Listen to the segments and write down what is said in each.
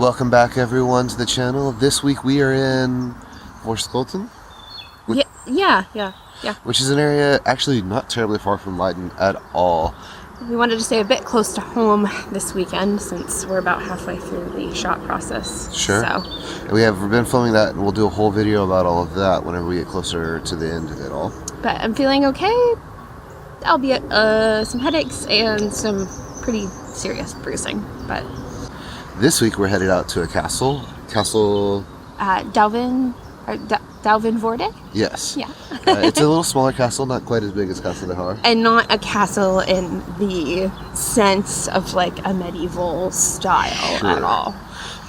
Welcome back, everyone, to the channel. This week we are in Voorschoten. Yeah. Which is an area actually not terribly far from Leiden at all. We wanted to stay a bit close to home this weekend since we're about halfway through the shot process. Sure. So We have been filming that, and we'll do a whole video about all of that whenever we get closer to the end of it all. But I'm feeling okay, albeit some headaches and some pretty serious bruising. But This week we're headed out to a castle. Duivenvoorde? Yes. Yeah. It's a little smaller castle, not quite as big as Kasteel Duivenvoorde. And not a castle in the sense of like a medieval style at all.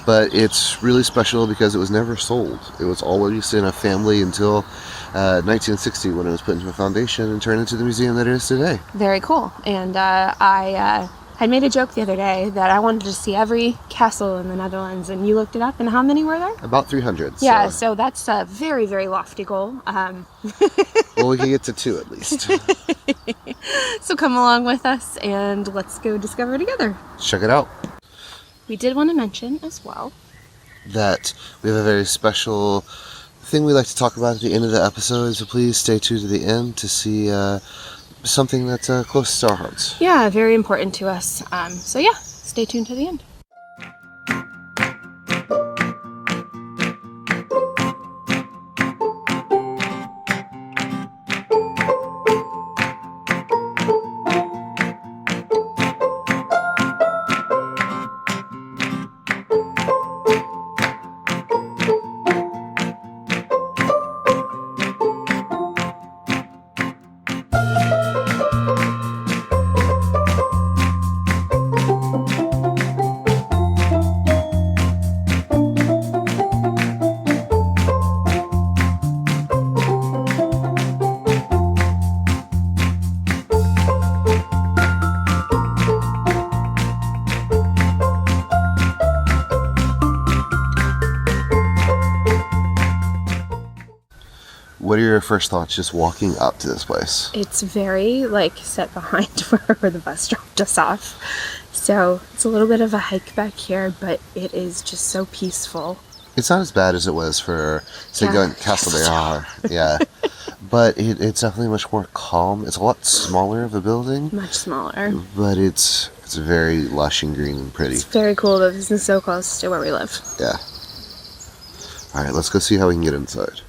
But it's really special because it was never sold. It was always in a family until 1960 when it was put into a foundation and turned into the museum that it is today. Very cool. And I had made a joke the other day that I wanted to see every castle in the Netherlands, and you looked it up, and how many were there? About 300. Yeah, so that's a very, very lofty goal. Well, we can get to 2 at least. So come along with us, and let's go discover together. Check it out. We did want to mention as well That we have a very special thing we like to talk about at the end of the episode, so please stay tuned to the end to see something that's close to our hearts. Yeah, very important to us. So yeah, stay tuned to the end. What are your first thoughts just walking up to this place? It's very like set behind where the bus dropped us off. So it's a little bit of a hike back here, but it is just so peaceful. It's not as bad as it was for, say, Yeah. going to Kasteel Duivenvoorde. Yeah. But it's definitely much more calm. It's a lot smaller of a building. Much smaller. But it's very lush and green and pretty. It's very cool that this is so close to where we live. Yeah. All right, let's go see how we can get inside.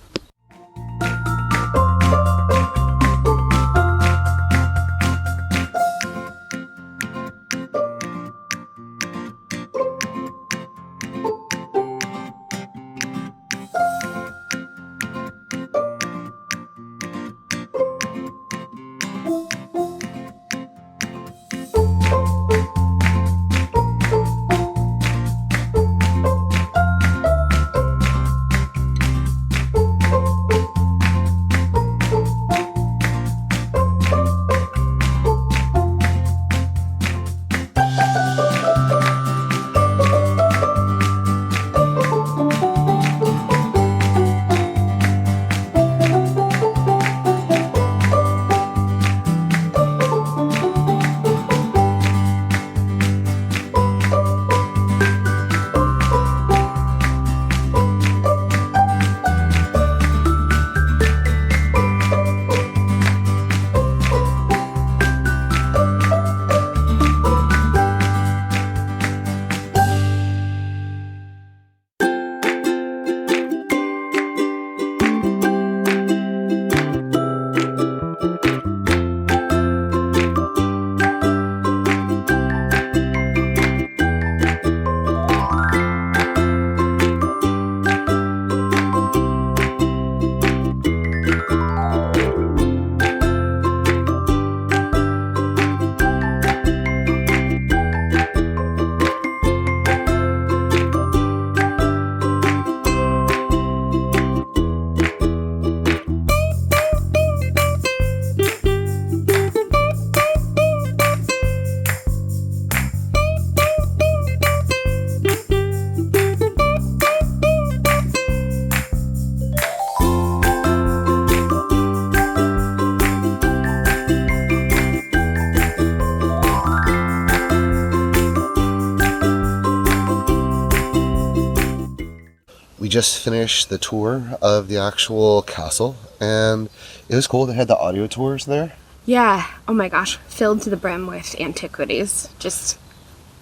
just finished the tour of the actual castle, and it was cool. They had the audio tours there. Yeah. Oh my gosh. Filled to the brim with antiquities. Just,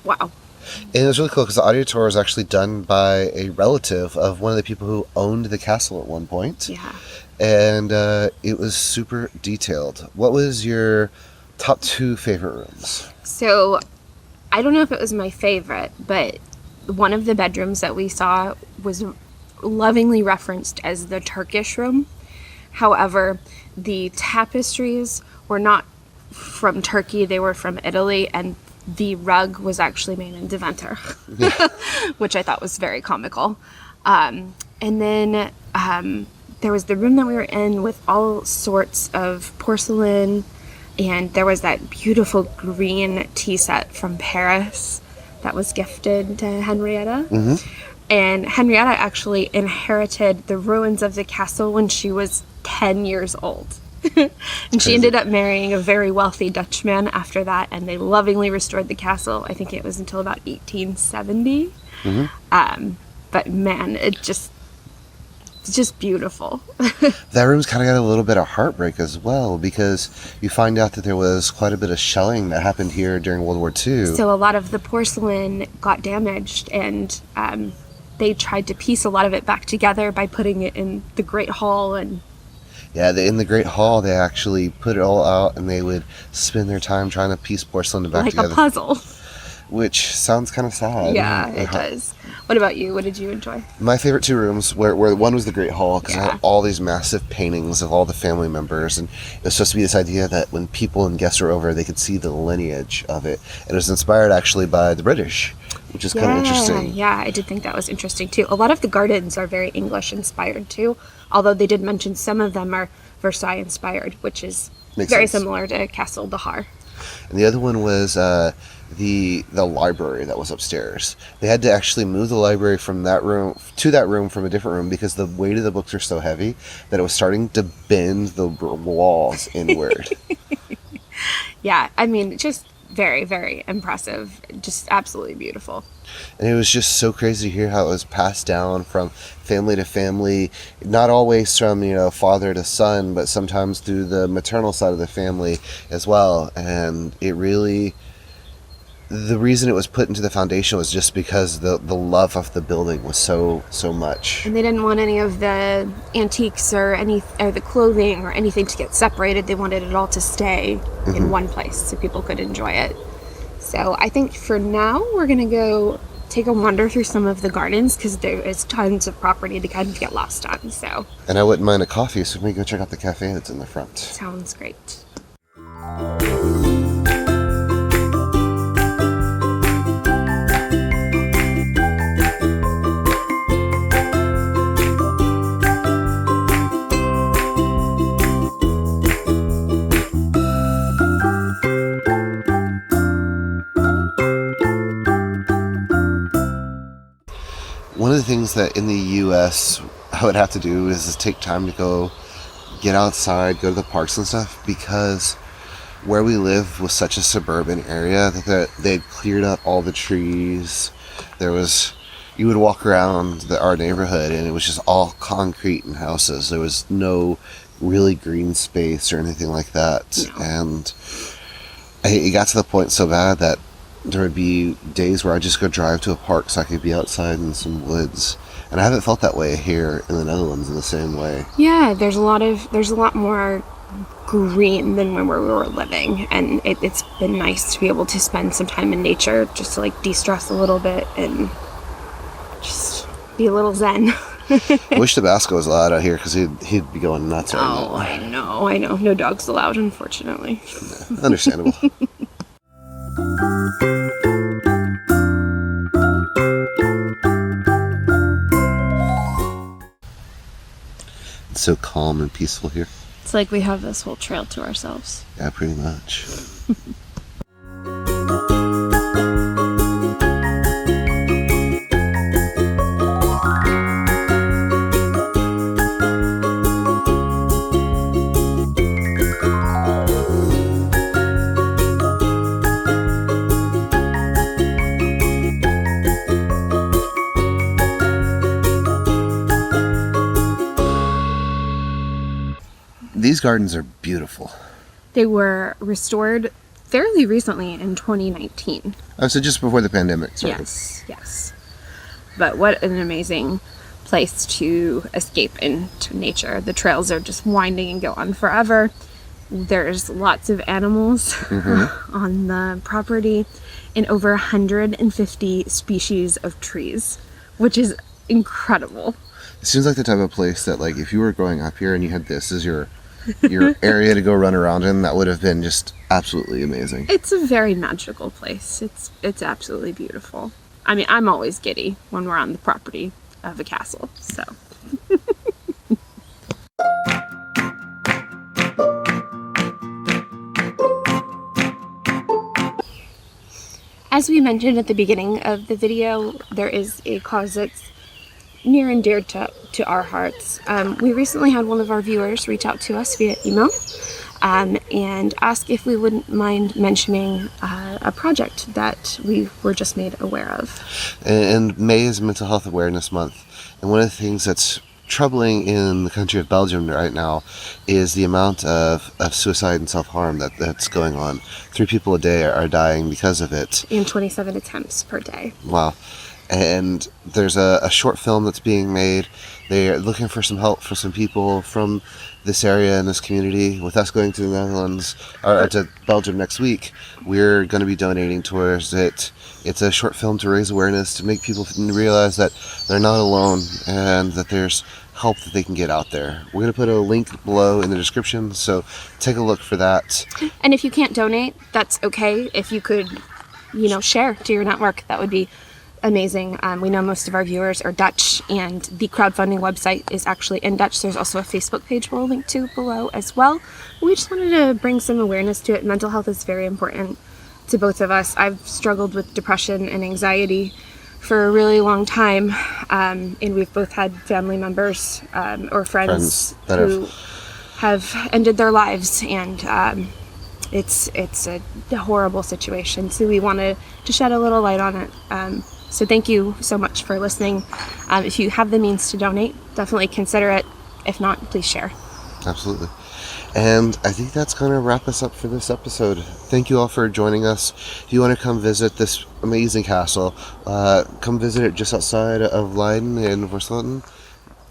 wow. And it was really cool because the audio tour was actually done by a relative of one of the people who owned the castle at one point. Yeah. And it was super detailed. What was your top 2 favorite rooms? So, I don't know if it was my favorite, but one of the bedrooms that we saw was lovingly referenced as the Turkish room. However, the tapestries were not from Turkey, they were from Italy, and the rug was actually made in Deventer, which I thought was very comical. And then there was the room that we were in with all sorts of porcelain, and there was that beautiful green tea set from Paris that was gifted to Henrietta. Mm-hmm. And Henrietta actually inherited the ruins of the castle when she was 10 years old. And she ended up marrying a very wealthy Dutchman after that, and they lovingly restored the castle. I think it was until about 1870. Mm-hmm. But man, it's just beautiful. That room's kind of got a little bit of heartbreak as well, because you find out that there was quite a bit of shelling that happened here during World War II. So a lot of the porcelain got damaged, and they tried to piece a lot of it back together by putting it in the Great Hall. And yeah, in the Great Hall, they actually put it all out, and they would spend their time trying to piece porcelain back together. Like a puzzle. Which sounds kind of sad. Yeah, it does. What about you? What did you enjoy? My favorite 2 rooms, where one was the Great Hall, because it had all these massive paintings of all the family members, and it was supposed to be this idea that when people and guests were over, they could see the lineage of it. And it was inspired actually by the British, which is kind of interesting. Yeah, I did think that was interesting too. A lot of the gardens are very English inspired too, although they did mention some of them are Versailles inspired, which is very similar to Kasteel Duivenvoorde. And the other one was the library that was upstairs. They had to actually move the library from that room to that room from a different room because the weight of the books are so heavy that it was starting to bend the walls inward. Yeah, I mean, just very, very impressive. Just absolutely beautiful. And it was just so crazy to hear how it was passed down from family to family, not always from, father to son, but sometimes through the maternal side of the family as well. And it really, the reason it was put into the foundation was just because the love of the building was so much. And they didn't want any of the antiques or the clothing or anything to get separated. They wanted it all to stay in one place so people could enjoy it. So I think for now we're going to go take a wander through some of the gardens because there is tons of property to kind of get lost on. So. And I wouldn't mind a coffee, so we can go check out the cafe that's in the front. Sounds great. One of the things that in the U.S. I would have to do is take time to go get outside, go to the parks and stuff, because where we live was such a suburban area that they'd cleared up all the trees. You would walk around our neighborhood and it was just all concrete and houses. There was no really green space or anything like that. No. And it got to the point so bad that there would be days where I'd just go drive to a park so I could be outside in some woods. And I haven't felt that way here in the Netherlands in the same way. Yeah, there's a lot more green than when we were living, and it's been nice to be able to spend some time in nature just to de-stress a little bit and just be a little zen. I wish Tabasco was allowed out here because he'd be going nuts right now. Oh, I know. No dogs allowed, unfortunately. Yeah, understandable. It's so calm and peaceful here. It's like we have this whole trail to ourselves. Yeah, pretty much. these gardens are beautiful. They were restored fairly recently in 2019. Oh, so just before the pandemic started. Yes. But what an amazing place to escape into nature. The trails are just winding and go on forever. There's lots of animals on the property and over 150 species of trees, which is incredible. It seems like the type of place that, like, if you were growing up here and you had this as your area to go run around in, that would have been just absolutely amazing. It's a very magical place. It's absolutely beautiful. I mean, I'm always giddy when we're on the property of a castle, so. As we mentioned at the beginning of the video, there is a cause that's near and dear to our hearts. We recently had one of our viewers reach out to us via email and ask if we wouldn't mind mentioning a project that we were just made aware of. And May is Mental Health Awareness Month. And one of the things that's troubling in the country of Belgium right now is the amount of suicide and self-harm that's going on. 3 people a day are dying because of it. And 27 attempts per day. Wow. And there's a short film that's being made. They're looking for some help for some people from this area and this community. With us going to the Netherlands, or to Belgium next week, we're going to be donating towards it. It's a short film to raise awareness, to make people realize that they're not alone and that there's help that they can get out there. We're going to put a link below in the description, so take a look for that. And if you can't donate, that's okay. If you could, share to your network, that would be amazing. We know most of our viewers are Dutch, and the crowdfunding website is actually in Dutch. There's also a Facebook page we'll link to below as well. We just wanted to bring some awareness to it. Mental health is very important to both of us. I've struggled with depression and anxiety for a really long time, and we've both had family members or friends who have ended their lives, and it's a horrible situation. So we wanted to shed a little light on it. So thank you so much for listening. If you have the means to donate, definitely consider it. If not, please share. Absolutely. And I think that's going to wrap us up for this episode. Thank you all for joining us. If you want to come visit this amazing castle, come visit it just outside of Leiden in Voorschoten.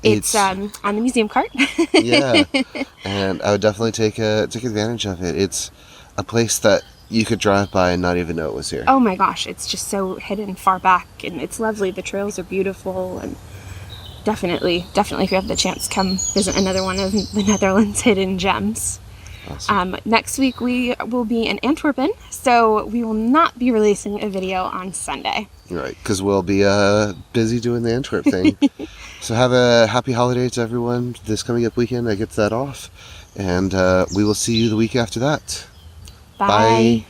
It's on the museumkaart. Yeah, and I would definitely take advantage of it. It's a place that you could drive by and not even know it was here. Oh my gosh, it's just so hidden far back, and it's lovely. The trails are beautiful, and definitely if you have the chance, come visit another one of the Netherlands' hidden gems. Awesome. Next week we will be in Antwerpen, so we will not be releasing a video on Sunday. Right, because we'll be busy doing the Antwerp thing. So have a happy holiday to everyone this coming up weekend that gets that off, and we will see you the week after that. Bye.